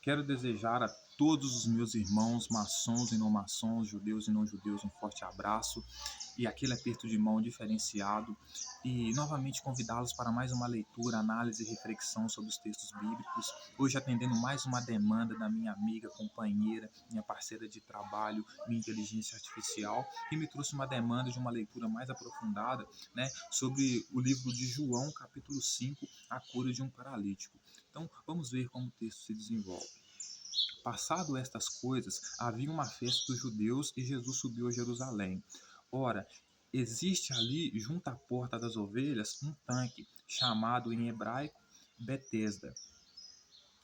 Quero desejar a todos os meus irmãos, maçons e não maçons, judeus e não judeus, um forte abraço e aquele aperto de mão diferenciado e novamente convidá-los para mais uma leitura, análise e reflexão sobre os textos bíblicos. Hoje atendendo mais uma demanda da minha amiga, companheira, minha parceira de trabalho, minha inteligência artificial, que me trouxe uma demanda de uma leitura mais aprofundada, né, sobre o livro de João, capítulo 5, a cura de um paralítico. Então, vamos ver como o texto se desenvolve. Passado estas coisas, havia uma festa dos judeus e Jesus subiu a Jerusalém. Ora, existe ali, junto à porta das ovelhas, um tanque, chamado em hebraico Betesda,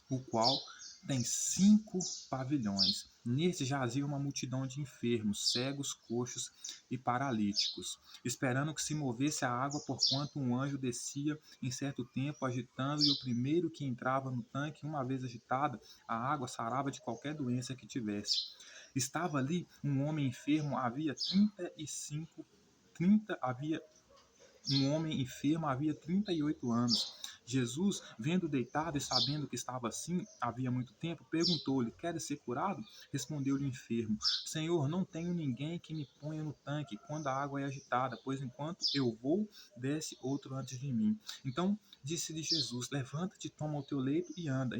o qual tem 5 pavilhões. Nesse jazia uma multidão de enfermos, cegos, coxos e paralíticos, esperando que se movesse a água, porquanto um anjo descia em certo tempo agitando, e o primeiro que entrava no tanque, uma vez agitada, a água sarava de qualquer doença que tivesse. Estava ali um homem enfermo, havia 35, 30, havia um homem enfermo havia 38 anos. Jesus, vendo deitado e sabendo que estava assim havia muito tempo, perguntou-lhe: Queres ser curado? Respondeu-lhe o enfermo: Senhor, não tenho ninguém que me ponha no tanque quando a água é agitada, pois enquanto eu vou, desce outro antes de mim. Então disse-lhe Jesus: Levanta-te, toma o teu leito e anda.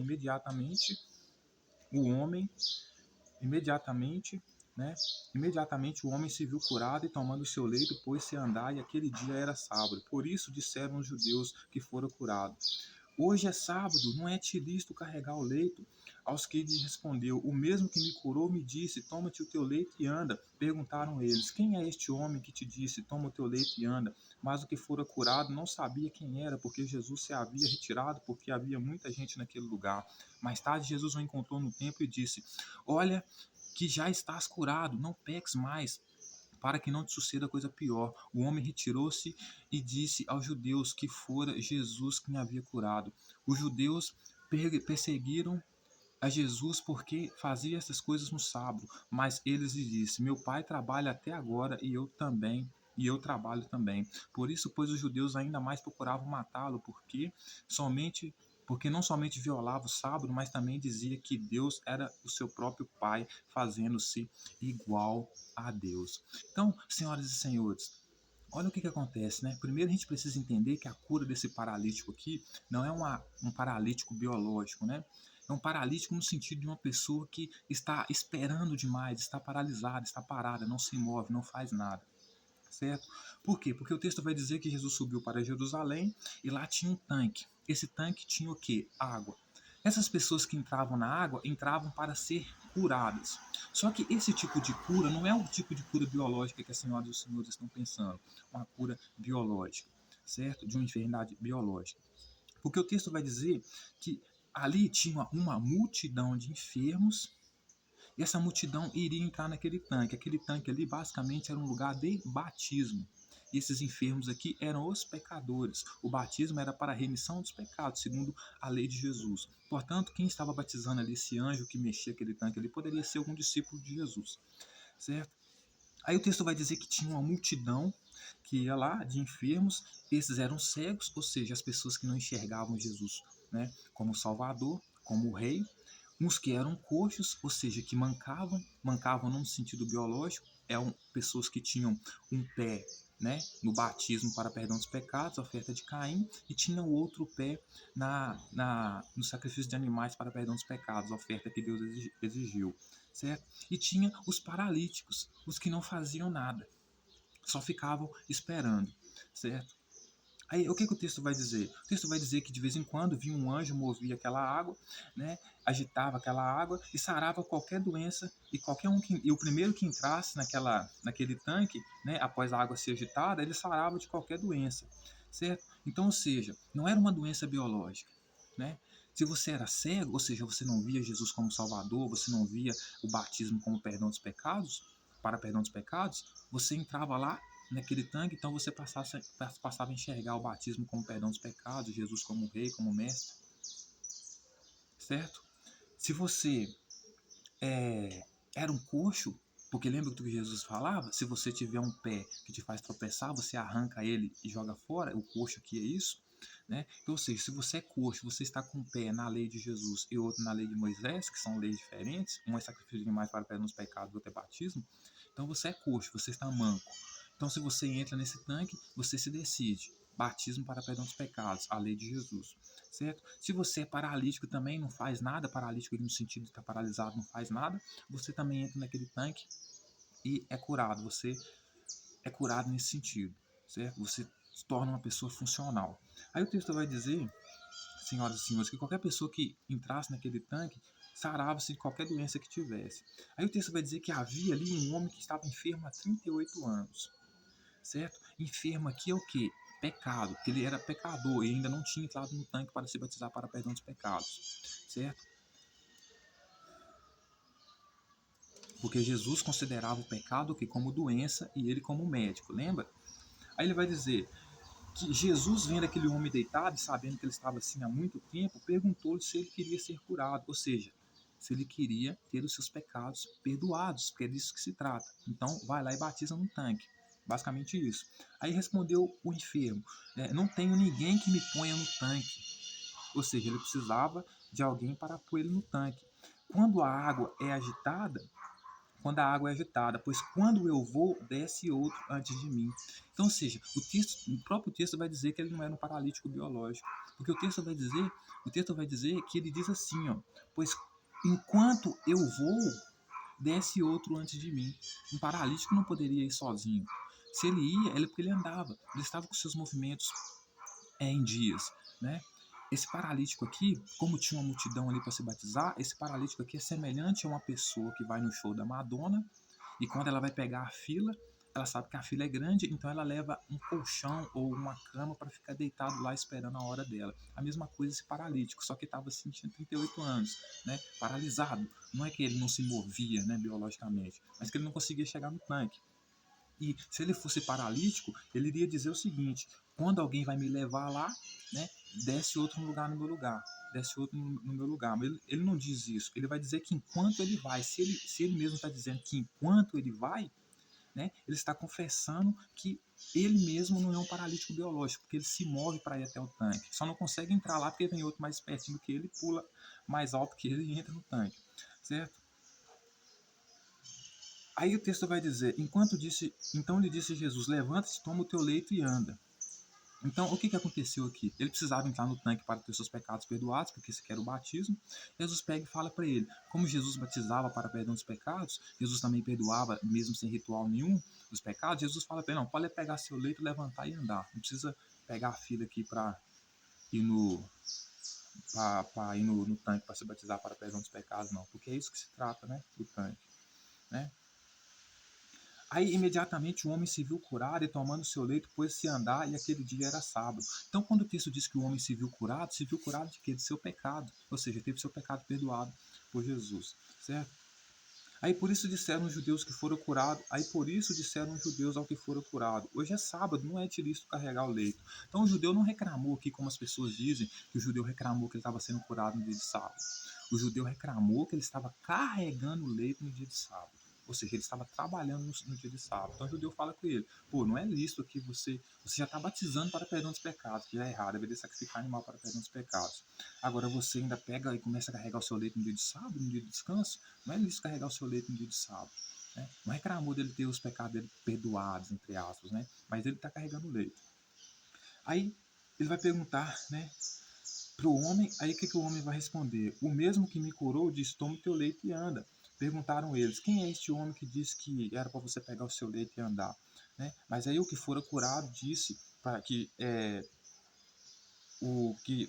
O homem Imediatamente, né? Imediatamente o homem se viu curado e tomando o seu leito pôs-se a andar, e aquele dia era sábado. Por isso disseram os judeus que fora curado: Hoje é sábado, não é-te lícito carregar o leito? Aos que lhe respondeu: O mesmo que me curou me disse: Toma-te o teu leito e anda. Perguntaram eles: Quem é este homem que te disse: Toma o teu leito e anda? Mas o que fora curado não sabia quem era, porque Jesus se havia retirado, porque havia muita gente naquele lugar. Mais tarde Jesus o encontrou no templo e disse: Olha que já estás curado, não peques mais, para que não te suceda coisa pior. O homem retirou-se e disse aos judeus que fora Jesus quem havia curado. Os judeus perseguiram a Jesus porque fazia essas coisas no sábado, mas eles lhe disse: Meu pai trabalha até agora e eu trabalho também. Por isso, pois, os judeus ainda mais procuravam matá-lo, porque não somente violava o sábado, mas também dizia que Deus era o seu próprio pai, fazendo-se igual a Deus. Então, senhoras e senhores, olha o que acontece, né? Primeiro a gente precisa entender que a cura desse paralítico aqui não é um paralítico biológico, né? É um paralítico no sentido de uma pessoa que está esperando demais, está paralisada, está parada, não se move, não faz nada, certo? Por quê? Porque o texto vai dizer que Jesus subiu para Jerusalém e lá tinha um tanque. Esse tanque tinha o quê? Água. Essas pessoas que entravam na água entravam para ser curadas. Só que esse tipo de cura não é o tipo de cura biológica que as senhoras e os senhores estão pensando. Uma cura biológica, certo? De uma enfermidade biológica. Porque o texto vai dizer que ali tinha uma multidão de enfermos e essa multidão iria entrar naquele tanque. Aquele tanque ali basicamente era um lugar de batismo. E esses enfermos aqui eram os pecadores. O batismo era para a remissão dos pecados, segundo a lei de Jesus. Portanto, quem estava batizando ali, esse anjo que mexia aquele tanque ali, poderia ser algum discípulo de Jesus, certo? Aí o texto vai dizer que tinha uma multidão que ia lá de enfermos, esses eram cegos, ou seja, as pessoas que não enxergavam Jesus, né, como Salvador, como Rei, uns que eram coxos, ou seja, que mancavam não no sentido biológico, eram pessoas que tinham um pé, né, no batismo para perdão dos pecados, a oferta de Caim, e tinha o outro pé no sacrifício de animais para perdão dos pecados, a oferta que Deus exigiu, certo? E tinha os paralíticos, os que não faziam nada, só ficavam esperando, certo? Aí, o que o texto vai dizer? O texto vai dizer que de vez em quando vinha um anjo, movia aquela água, né, agitava aquela água e sarava qualquer doença, e e o primeiro que entrasse naquele tanque, né, após a água ser agitada, ele sarava de qualquer doença, certo? Então, ou seja, não era uma doença biológica, né? Se você era cego, ou seja, você não via Jesus como Salvador, você não via o batismo como perdão dos pecados, para perdão dos pecados, você entrava lá naquele tanque, então você passava a enxergar o batismo como perdão dos pecados, Jesus como rei, como mestre, certo? Se você era um coxo, porque lembra do que Jesus falava? Se você tiver um pé que te faz tropeçar, você arranca ele e joga fora, o coxo aqui é isso. né? Então, ou seja, se você é coxo, você está com um pé na lei de Jesus e outro na lei de Moisés, que são leis diferentes, um é sacrifício de animais para perdão dos pecados, outro é batismo, então você é coxo, você está manco. Então, se você entra nesse tanque, você se decide. Batismo para perdão dos pecados, a lei de Jesus, certo? Se você é paralítico também, não faz nada, paralítico no sentido de estar paralisado, não faz nada, você também entra naquele tanque e é curado. Você é curado nesse sentido, certo? Você se torna uma pessoa funcional. Aí o texto vai dizer, senhoras e senhores, que qualquer pessoa que entrasse naquele tanque sarava-se de qualquer doença que tivesse. Aí o texto vai dizer que havia ali um homem que estava enfermo há 38 anos, certo? Enfermo aqui é o quê? Pecado, porque ele era pecador e ainda não tinha entrado no tanque para se batizar para perdão dos pecados, certo? Porque Jesus considerava o pecado que como doença e ele como médico, lembra? Aí ele vai dizer que Jesus, vendo aquele homem deitado e sabendo que ele estava assim há muito tempo, perguntou-lhe se ele queria ser curado, ou seja, se ele queria ter os seus pecados perdoados, porque é disso que se trata. Então, vai lá e batiza no tanque. Basicamente isso. Aí respondeu o enfermo: não tenho ninguém que me ponha no tanque. Ou seja, ele precisava de alguém para pôr ele no tanque. Quando a água é agitada, quando a água é agitada, pois quando eu vou, desce outro antes de mim. Então, ou seja, o próprio texto vai dizer que ele não era um paralítico biológico, porque o texto vai dizer que ele diz assim, ó, pois enquanto eu vou, desce outro antes de mim. Um paralítico não poderia ir sozinho. Se ele ia, é porque ele andava, ele estava com seus movimentos em dias, né? Esse paralítico aqui, como tinha uma multidão ali para se batizar, esse paralítico aqui é semelhante a uma pessoa que vai no show da Madonna e quando ela vai pegar a fila, ela sabe que a fila é grande, então ela leva um colchão ou uma cama para ficar deitado lá esperando a hora dela. A mesma coisa esse paralítico, só que estava assim, tinha 38 anos, né? Paralisado. Não é que ele não se movia, né, biologicamente, mas que ele não conseguia chegar no tanque. E se ele fosse paralítico, ele iria dizer o seguinte: quando alguém vai me levar lá, né, desce outro no lugar no meu lugar, desce outro no meu lugar. Mas ele não diz isso. Ele vai dizer que enquanto ele vai, se ele mesmo está dizendo que enquanto ele vai, né, ele está confessando que ele mesmo não é um paralítico biológico, porque ele se move para ir até o tanque. Só não consegue entrar lá porque vem outro mais pertinho do que ele, pula mais alto que ele e entra no tanque, certo? Aí o texto vai dizer, então lhe disse Jesus, levanta-te, toma o teu leito e anda. Então, o que aconteceu aqui? Ele precisava entrar no tanque para ter seus pecados perdoados, porque esse era o batismo. Jesus pega e fala para ele, como Jesus batizava para perdão dos pecados, Jesus também perdoava, mesmo sem ritual nenhum, os pecados. Jesus fala para ele, não, pode pegar seu leito, levantar e andar. Não precisa pegar a fila aqui para ir no tanque para se batizar para perdão dos pecados, não. Porque é isso que se trata, né? O tanque, né? Aí imediatamente o homem se viu curado e tomando seu leito pôs-se a andar, e aquele dia era sábado. Então quando o texto diz que o homem se viu curado de quê? De seu pecado. Ou seja, teve seu pecado perdoado por Jesus, certo? Aí por isso disseram os judeus que foram curados, aí por isso disseram os judeus ao que foram curados. Hoje é sábado, não é ilícito carregar o leito. Então o judeu não reclamou aqui, como as pessoas dizem, que o judeu reclamou que ele estava sendo curado no dia de sábado. O judeu reclamou que ele estava carregando o leito no dia de sábado. Ou seja, ele estava trabalhando no dia de sábado. Então o judeu fala com ele, pô, não é lícito aqui você já está batizando para perdão dos pecados, que já é errado, deveria sacrificar animal para perdão dos pecados. Agora você ainda pega e começa a carregar o seu leito no dia de sábado, no dia de descanso, não é lícito carregar o seu leito no dia de sábado. Né? Não reclamou dele ter os pecados dele perdoados, entre aspas, né? Mas ele está carregando o leito. Aí ele vai perguntar, né, para o homem, aí o que o homem vai responder? O mesmo que me curou disse, toma o teu leito e anda. Perguntaram eles, quem é este homem que disse que era para você pegar o seu leito e andar? Né? Mas aí o que fora curado disse para que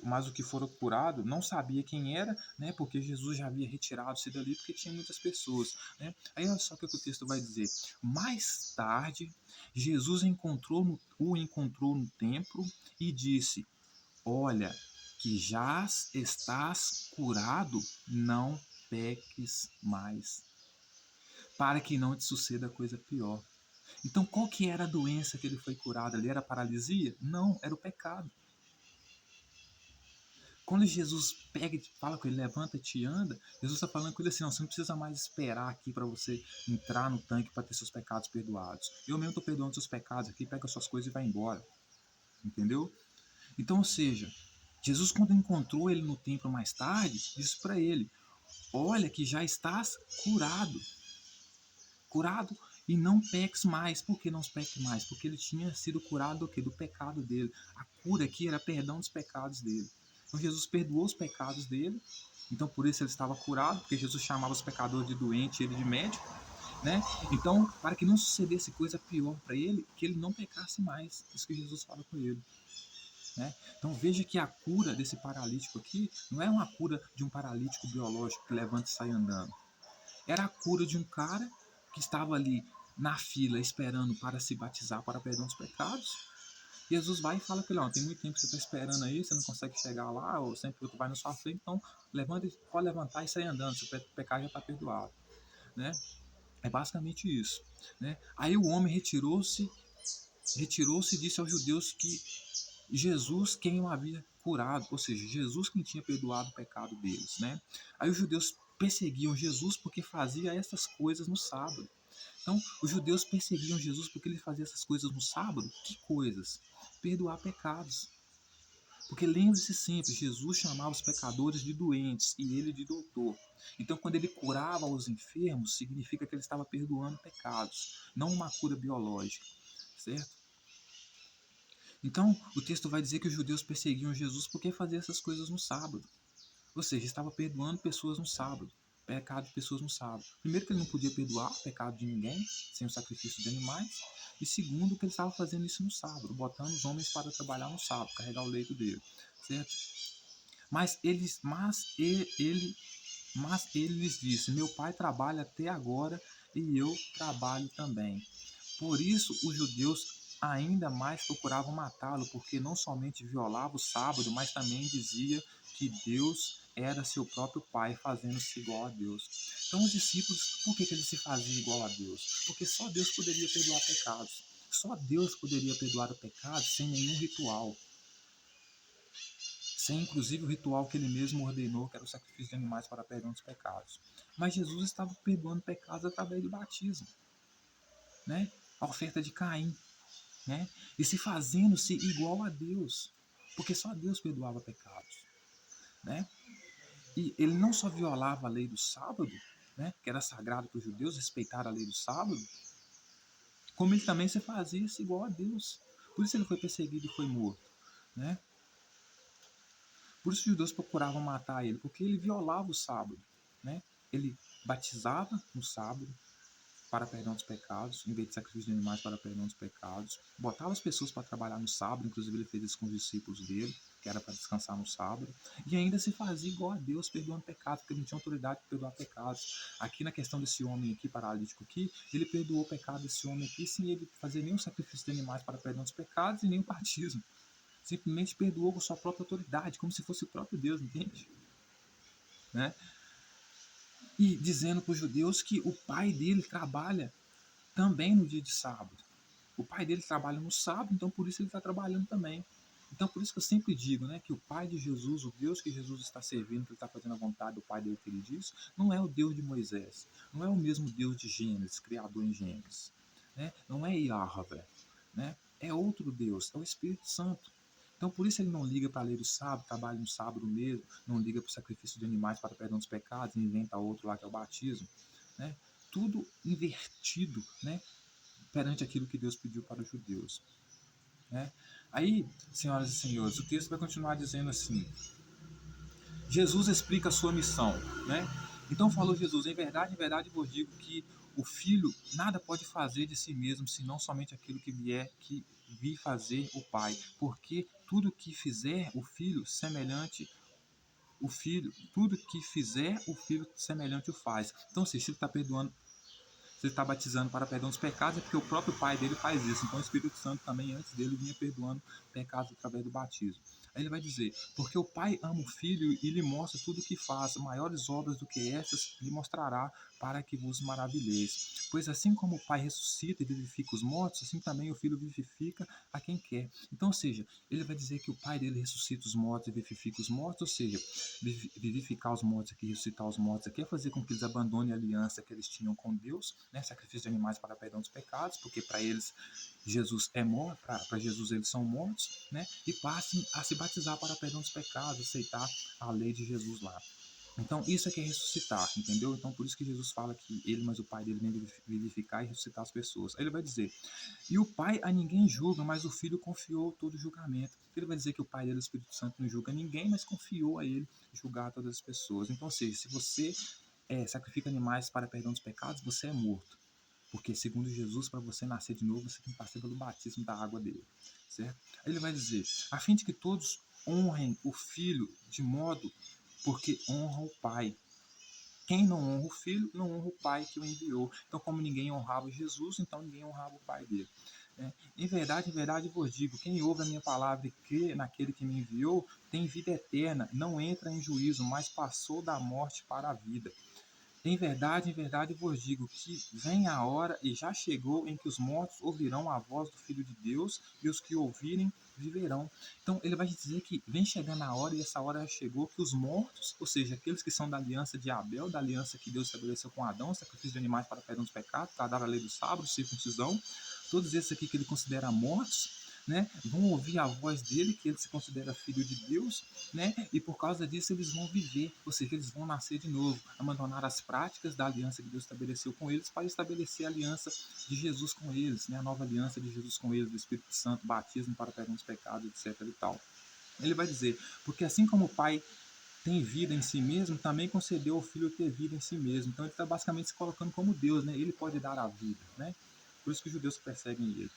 mas o que fora curado não sabia quem era, né? Porque Jesus já havia retirado-se dali, porque tinha muitas pessoas, né? Aí olha só o que o texto vai dizer. Mais tarde, Jesus o encontrou no templo e disse: olha, que já estás curado, não peques mais, para que não te suceda coisa pior. Então, qual que era a doença que ele foi curado? Ali era a paralisia? Não, era o pecado. Quando Jesus pega e fala com ele, levanta-te e anda, Jesus está falando com ele assim, não, você não precisa mais esperar aqui para você entrar no tanque para ter seus pecados perdoados. Eu mesmo estou perdoando seus pecados aqui, pega suas coisas e vai embora. Entendeu? Então, ou seja, Jesus, quando encontrou ele no templo mais tarde, disse para ele: olha que já estás curado. Curado e não peques mais. Por que não peques mais? Porque ele tinha sido curado do quê? Do pecado dele. A cura aqui era perdão dos pecados dele. Então Jesus perdoou os pecados dele. Então por isso ele estava curado, porque Jesus chamava os pecadores de doente e ele de médico, né? Então, para que não sucedesse coisa pior para ele, que ele não pecasse mais. Isso que Jesus fala com ele. Né? Então veja que a cura desse paralítico aqui não é uma cura de um paralítico biológico que levanta e sai andando. Era a cura de um cara que estava ali na fila esperando para se batizar para perdão dos pecados. Jesus vai e fala para ele: ó, tem muito tempo que você está esperando aí, você não consegue chegar lá, ou sempre outro vai na sua frente, então levanta, pode levantar e sair andando, seu pecado já está perdoado. Né? É basicamente isso. Né? Aí o homem retirou-se e disse aos judeus que Jesus quem o havia curado, ou seja, Jesus quem tinha perdoado o pecado deles. Né? Aí os judeus perseguiam Jesus porque fazia essas coisas no sábado. Então, os judeus perseguiam Jesus porque ele fazia essas coisas no sábado. Que coisas? Perdoar pecados. Porque lembre-se sempre, Jesus chamava os pecadores de doentes e ele de doutor. Então, quando ele curava os enfermos, significa que ele estava perdoando pecados, não uma cura biológica, certo? Então, o texto vai dizer que os judeus perseguiam Jesus porque fazia essas coisas no sábado. Ou seja, estava perdoando pessoas no sábado, pecado de pessoas no sábado. Primeiro que ele não podia perdoar o pecado de ninguém sem o sacrifício de animais. E segundo que ele estava fazendo isso no sábado, botando os homens para trabalhar no sábado, carregar o leito dele, certo? Mas ele lhes disse: meu pai trabalha até agora e eu trabalho também. Por isso os judeus ainda mais procuravam matá-lo, porque não somente violava o sábado, mas também dizia que Deus era seu próprio pai, fazendo-se igual a Deus. Então os discípulos, por que eles se faziam igual a Deus? Porque só Deus poderia perdoar pecados. Só Deus poderia perdoar o pecado sem nenhum ritual. Sem inclusive o ritual que ele mesmo ordenou, que era o sacrifício de animais para perdão dos pecados. Mas Jesus estava perdoando pecados através do batismo, né? A oferta de Caim, né? E se fazendo-se igual a Deus, porque só Deus perdoava pecados, né? E ele não só violava a lei do sábado, né? Que era sagrado para os judeus respeitar a lei do sábado, como ele também se fazia-se igual a Deus. Por isso ele foi perseguido e foi morto, né? Por isso os judeus procuravam matar ele, porque ele violava o sábado, né? Ele batizava no sábado para perdão dos pecados, em vez de sacrifício de animais para perdão dos pecados. Botava as pessoas para trabalhar no sábado, inclusive ele fez isso com os discípulos dele, que era para descansar no sábado. E ainda se fazia igual a Deus, perdoando pecados, porque ele não tinha autoridade para perdoar pecados. Aqui na questão desse homem aqui, paralítico aqui, ele perdoou o pecado desse homem aqui sem ele fazer nenhum sacrifício de animais para perdão dos pecados e nem o batismo. Simplesmente perdoou com sua própria autoridade, como se fosse o próprio Deus, entende? Né? E dizendo para os judeus que o pai dele trabalha também no dia de sábado. O pai dele trabalha no sábado, então por isso ele está trabalhando também. Então por isso que eu sempre digo, né, que o pai de Jesus, o Deus que Jesus está servindo, que ele está fazendo a vontade do pai dele que ele diz, não é o Deus de Moisés, não é o mesmo Deus de Gênesis, criador em Gênesis, né? Não é Yahvé, né? É outro Deus, é o Espírito Santo. Então por isso ele não liga para a lei do sábado, trabalha no sábado mesmo, não liga para o sacrifício de animais para perdão dos pecados, inventa outro lá que é o batismo, né? Tudo invertido, né? Perante aquilo que Deus pediu para os judeus, né? Aí, senhoras e senhores, o texto vai continuar dizendo assim: Jesus explica a sua missão, né? Então falou Jesus: em verdade vos digo que o filho nada pode fazer de si mesmo, senão somente aquilo que vi fazer o Pai, porque tudo que fizer o filho semelhante o faz. Então, se ele está perdoando, se ele está batizando para perdão dos pecados, é porque o próprio pai dele faz isso. Então o Espírito Santo também, antes dele, vinha perdoando pecados através do batismo. Aí ele vai dizer: porque o pai ama o filho e lhe mostra tudo o que faz, maiores obras do que estas lhe mostrará, para que vos maravilheis. Pois assim como o pai ressuscita e vivifica os mortos, assim também o filho vivifica a quem quer. Então, ou seja, ele vai dizer que o pai dele ressuscita os mortos e vivifica os mortos, ou seja, vivificar os mortos aqui, ressuscitar os mortos aqui, é fazer com que eles abandonem a aliança que eles tinham com Deus, né? Sacrifício de animais para perdão dos pecados, porque para eles Jesus é morto, para Jesus eles são mortos, pecados, né? E passem a se batizar para perdão dos pecados, aceitar a lei de Jesus lá. Então, isso é que é ressuscitar, entendeu? Então, por isso que Jesus fala que ele, mas o Pai dele vem vivificar e ressuscitar as pessoas. Aí ele vai dizer, e o Pai a ninguém julga, mas o Filho confiou todo o julgamento. Ele vai dizer que o Pai dele, o Espírito Santo, não julga ninguém, mas confiou a ele julgar todas as pessoas. Então, ou seja, se você sacrifica animais para perdão dos pecados, você é morto. Porque, segundo Jesus, para você nascer de novo, você tem que passar pelo batismo da água dele. Certo? Aí ele vai dizer, a fim de que todos honrem o Filho de modo porque honram o Pai. Quem não honra o Filho, não honra o Pai que o enviou. Então, como ninguém honrava Jesus, então ninguém honrava o Pai dele. Em verdade vos digo, quem ouve a minha palavra e crê naquele que me enviou, tem vida eterna, não entra em juízo, mas passou da morte para a vida. Em verdade vos digo que vem a hora e já chegou em que os mortos ouvirão a voz do Filho de Deus e os que ouvirem viverão. Então ele vai dizer que vem chegando a hora e essa hora já chegou que os mortos, ou seja, aqueles que são da aliança de Abel, da aliança que Deus estabeleceu com Adão, sacrifício de animais para perdão dos pecados, para dar a lei do sábado, circuncisão, todos esses aqui que ele considera mortos, né, vão ouvir a voz dele, que ele se considera filho de Deus, né, e por causa disso eles vão viver, ou seja, eles vão nascer de novo, abandonar as práticas da aliança que Deus estabeleceu com eles para estabelecer a aliança de Jesus com eles, né, a nova aliança de Jesus com eles, do Espírito Santo, batismo para perdão dos pecados, etc. e tal. Ele vai dizer, porque assim como o Pai tem vida em si mesmo, também concedeu ao Filho ter vida em si mesmo. Então ele está basicamente se colocando como Deus, né? Ele pode dar a vida, né? Por isso que os judeus perseguem ele.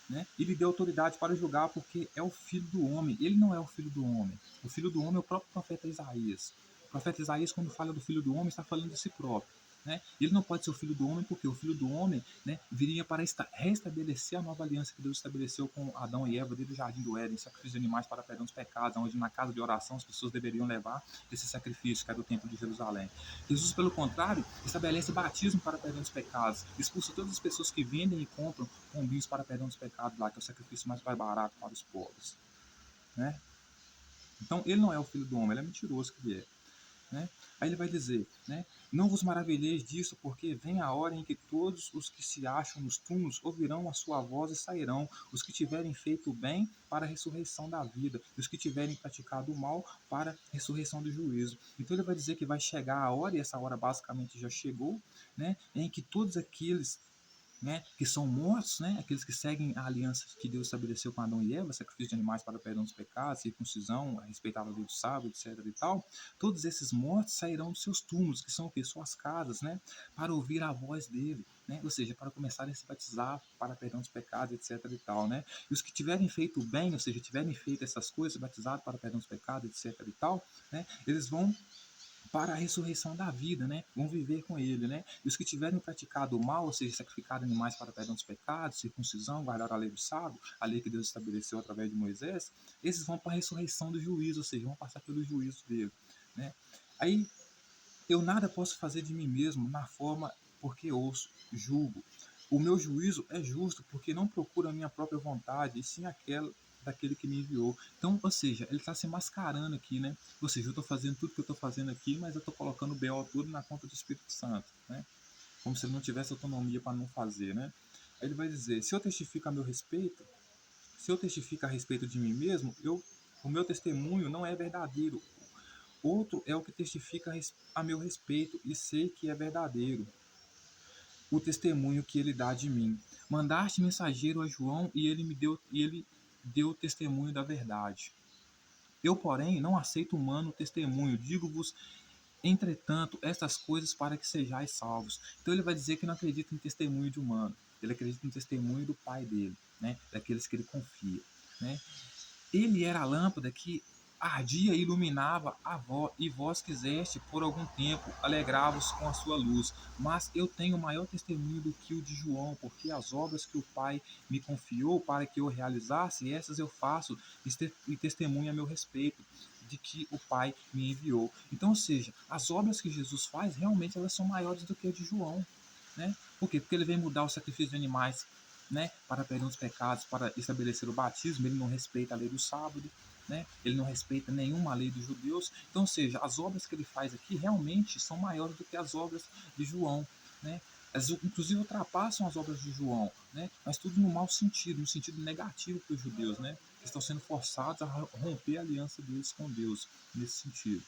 Né? E lhe deu autoridade para julgar, porque é o filho do homem. Ele não é o filho do homem. O filho do homem é o próprio profeta Isaías. O profeta Isaías, quando fala do filho do homem, está falando de si próprio. Né? Ele não pode ser o filho do homem, porque o filho do homem, né, viria para restabelecer a nova aliança que Deus estabeleceu com Adão e Eva desde o jardim do Éden, sacrifício de animais para perdão dos pecados, onde na casa de oração as pessoas deveriam levar esse sacrifício, que era do templo de Jerusalém. Jesus, pelo contrário, estabelece batismo para perdão dos pecados, expulsa todas as pessoas que vendem e compram pombinhos para perdão dos pecados lá, que é o sacrifício mais barato para os pobres. Né? Então, ele não é o filho do homem, ele é mentiroso que ele é. Né? Aí ele vai dizer, né? Não vos maravilheis disso, porque vem a hora em que todos os que se acham nos túmulos ouvirão a sua voz e sairão, os que tiverem feito o bem para a ressurreição da vida, e os que tiverem praticado o mal para a ressurreição do juízo. Então ele vai dizer que vai chegar a hora, e essa hora basicamente já chegou, né? Em que todos aqueles, né, que são mortos, né, aqueles que seguem a aliança que Deus estabeleceu com Adão e Eva, sacrifício de animais para o perdão dos pecados, circuncisão, respeitar a lei do sábado, etc. e tal, todos esses mortos sairão dos seus túmulos, que são suas casas, né, para ouvir a voz dele, né, ou seja, para começarem a se batizar para perdão dos pecados, etc. e tal, né, e os que tiverem feito o bem, ou seja, tiverem feito essas coisas, batizado para perdão dos pecados, etc. e tal, né, eles vão para a ressurreição da vida, né? Vão viver com ele, né? E os que tiverem praticado o mal, ou seja, sacrificado animais para perdão dos pecados, circuncisão, guardar a lei do sábado, a lei que Deus estabeleceu através de Moisés, esses vão para a ressurreição do juízo, ou seja, vão passar pelo juízo dele, né? Aí, eu nada posso fazer de mim mesmo na forma porque ouço, julgo. O meu juízo é justo porque não procura a minha própria vontade, e sim aquela daquele que me enviou. Então, ou seja, ele está se mascarando aqui, né? Ou seja, eu estou fazendo tudo que eu estou fazendo aqui, mas eu estou colocando o BO tudo na conta do Espírito Santo, né? Como se ele não tivesse autonomia para não fazer, né? Aí ele vai dizer, se eu testifico a meu respeito, se eu testifico a respeito de mim mesmo, o meu testemunho não é verdadeiro. Outro é o que testifica a meu respeito e sei que é verdadeiro o testemunho que ele dá de mim. Mandaste mensageiro a João e ele deu testemunho da verdade. Eu, porém, não aceito humano testemunho. Digo-vos, entretanto, estas coisas para que sejais salvos. Então ele vai dizer que não acredita em testemunho de humano. Ele acredita no testemunho do Pai dele, né? Daqueles que ele confia, né? Ele era a lâmpada que ardia e iluminava a vós, e vós quiseste por algum tempo alegrar-vos com a sua luz. Mas eu tenho maior testemunho do que o de João, porque as obras que o Pai me confiou para que eu realizasse, essas eu faço e testemunho a meu respeito de que o Pai me enviou. Então, ou seja, as obras que Jesus faz, realmente elas são maiores do que a de João. Né? Por quê? Porque ele vem mudar o sacrifício de animais, né, para perdão dos pecados, para estabelecer o batismo, ele não respeita a lei do sábado, né, ele não respeita nenhuma lei dos judeus. Então, ou seja, as obras que ele faz aqui realmente são maiores do que as obras de João. Né? Elas, inclusive, ultrapassam as obras de João, né? Mas tudo no mau sentido, no sentido negativo para os judeus, né? estão sendo forçados a romper a aliança deles com Deus nesse sentido.